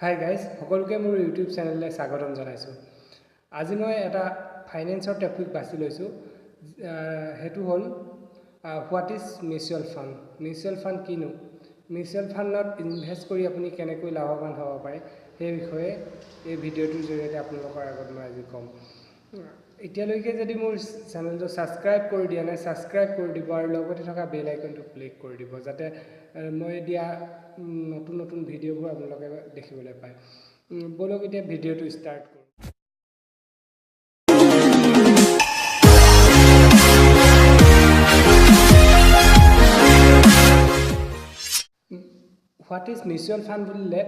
Hi guys, সকলোকে মোৰ YouTube চেনেললৈ স্বাগতম জনাইছোঁ। আজি মই এটা ফাইনেন্সৰ টপিক বাছি লৈছোঁ। সেইটো হ'ল what is mutual fund. Mutual fund কিনো, মিউচুৱেল ফাণ্ডত ইনভেষ্ট কৰি আপুনি কেনেকৈ লাভৱান হ'ব পাৰে সেই বিষয়ে এই ভিডিঅ'টোৰ জৰিয়তে আপোনালোকৰ আগত মই আজি ক'ম। এতিয়ালৈকে যদি মোৰ চেনেলটো ছাবস্ক্ৰাইব কৰি দিয়া নাই, ছাবস্ক্ৰাইব কৰি দিব আৰু লগতে থকা বেল আইকনটো ক্লিক কৰি দিব, যাতে মই দিয়া নতুন নতুন ভিডিঅ'বোৰ আপোনালোকে দেখিবলৈ পায়। বলক এতিয়া ভিডিঅ'টো ষ্টাৰ্ট কৰোঁ। হোৱাট ইজ মিউচুৱেল ফাণ্ড বুলিলে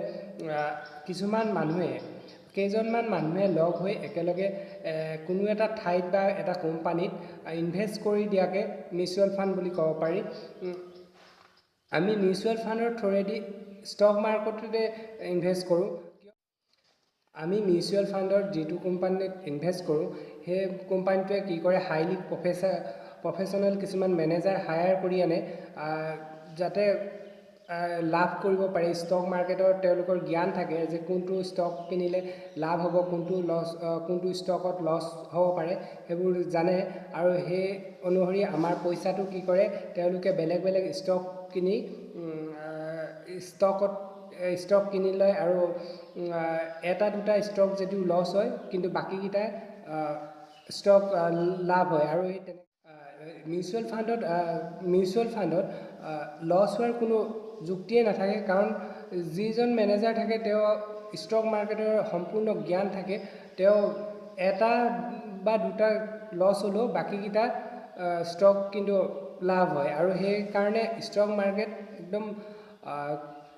কেইজনমান মানুহে লগ হৈ একেলগে কোনো এটা ঠাইত বা এটা কোম্পানীত ইনভেষ্ট কৰি দিয়াকে মিউচুৱেল ফাণ্ড বুলি ক'ব পাৰি। আমি মিউচুৱেল ফাণ্ডৰ থ্ৰুৱেদি ষ্টক মাৰ্কেটতে ইনভেষ্ট কৰোঁ। আমি মিউচুৱেল ফাণ্ডৰ যিটো কোম্পানীত ইনভেষ্ট কৰোঁ সেই কোম্পানীটোৱে কি কৰে, হাইলি প্ৰফেশ্যনেল কিছুমান মেনেজাৰ হায়াৰ কৰি আনে, যাতে লাভ কৰিব পাৰে। ষ্টক মাৰ্কেটৰ তেওঁলোকৰ জ্ঞান থাকে যে কোনটো ষ্টক কিনিলে লাভ হ'ব, কোনটো ষ্টকত লছ হ'ব পাৰে, সেইবোৰ জানে। আৰু সেই অনুসৰি আমাৰ পইচাটো কি কৰে, তেওঁলোকে বেলেগ বেলেগ ষ্টক কিনি ষ্টক কিনি লয়। আৰু এটা দুটা ষ্টক যদিও লছ হয়, কিন্তু বাকীকেইটা ষ্টক লাভ হয়। আৰু এই মিউচুৱেল ফাণ্ডত লছ হোৱাৰ কোনো যুক্তিয়ে নাথাকে, কাৰণ যিজন মেনেজাৰ থাকে তেওঁ ষ্টক মাৰ্কেটৰ সম্পূৰ্ণ জ্ঞান থাকে। তেওঁ এটা বা দুটা লছ হ'লেও বাকীকেইটা ষ্টক কিন্তু লাভ হয়। আৰু সেইকাৰণে ষ্টক মাৰ্কেট একদম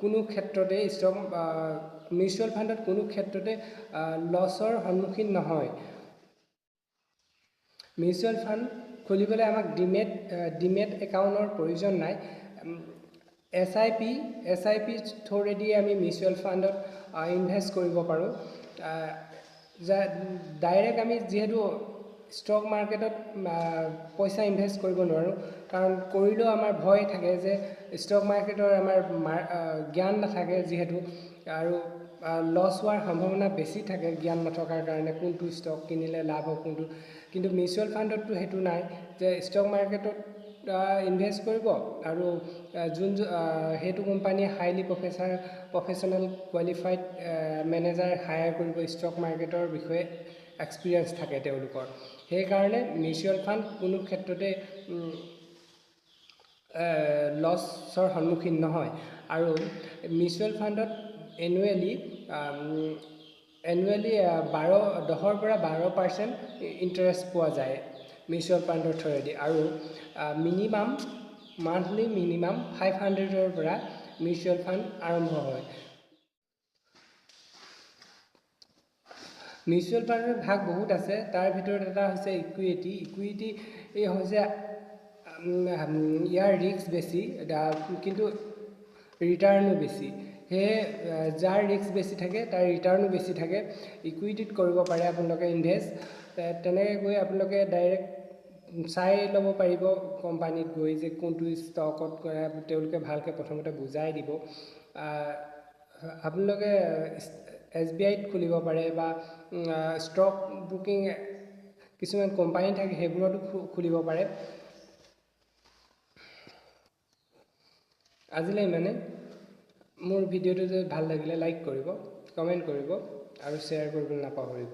কোনো ক্ষেত্ৰতে মিউচুৱেল ফাণ্ডত কোনো ক্ষেত্ৰতে লছৰ সন্মুখীন নহয়। মিউচুৱেল ফাণ্ড খুলিবলৈ আমাক ডিমেট একাউণ্টৰ প্ৰয়োজন নাই। SIP থ্ৰুৱেদি আমি মিউচুৱেল ফাণ্ডত ইনভেষ্ট কৰিব পাৰোঁ। ডাইৰেক্ট আমি যিহেতু ষ্টক মাৰ্কেটত পইচা ইনভেষ্ট কৰিব নোৱাৰোঁ, কাৰণ কৰিলেও আমাৰ ভয় থাকে যে ষ্টক মাৰ্কেটৰ আমাৰ জ্ঞান নাথাকে যিহেতু, আৰু লছ হোৱাৰ সম্ভাৱনা বেছি থাকে জ্ঞান নথকাৰ কাৰণে, কোনটো ষ্টক কিনিলে লাভ হ'ব কোনটো। কিন্তু মিউচুৱেল ফাণ্ডততো সেইটো নাই যে ষ্টক মাৰ্কেটত ইনভেষ্ট কৰিব আৰু সেইটো কোম্পানীয়ে highly professional qualified manager higher কৰিব, ষ্টক মাৰ্কেটৰ বিষয়ে এক্সপিৰিয়েঞ্চ থাকে তেওঁলোকৰ। সেইকাৰণে মিউচুৱেল ফাণ্ড কোনো ক্ষেত্ৰতে লছৰ সন্মুখীন নহয়। আৰু মিউচুৱেল ফাণ্ডত এনুৱেলি 10-12% ইণ্টাৰেষ্ট পোৱা যায় মিউচুৱেল ফাণ্ডৰ থ্ৰুৱেদি। আৰু মান্থলি মিনিমাম 500ৰ পৰা মিউচুৱেল ফাণ্ড আৰম্ভ হয়। মিউচুৱেল ফাণ্ডৰ ভাগ বহুত আছে, তাৰ ভিতৰত এটা হৈছে ইকুইটি হৈছে ইয়াৰ ৰিস্ক বেছি, কিন্তু ৰিটাৰ্ণো বেছি। সেয়ে যাৰ ৰিস্ক বেছি থাকে তাৰ ৰিটাৰ্ণো বেছি থাকে। ইকুইটিত কৰিব পাৰে আপোনালোকে ইনভেষ্ট। তেনেকৈ গৈ আপোনালোকে ডাইৰেক্ট চাই ল'ব পাৰিব কোম্পানীত গৈ যে কোনটো ষ্টকত তেওঁলোকে ভালকৈ প্ৰথমতে বুজাই দিব। আপোনালোকে SBIত খুলিব পাৰে বা ষ্টক বুকিং কিছুমান কোম্পানী থাকে সেইবোৰতো খুলিব পাৰে। আজিলৈ ইমানে। মোৰ ভিডিঅ'টো যদি ভাল লাগিলে লাইক কৰিব, কমেণ্ট কৰিব আৰু শ্বেয়াৰ কৰিবলৈ নাপাহৰিব।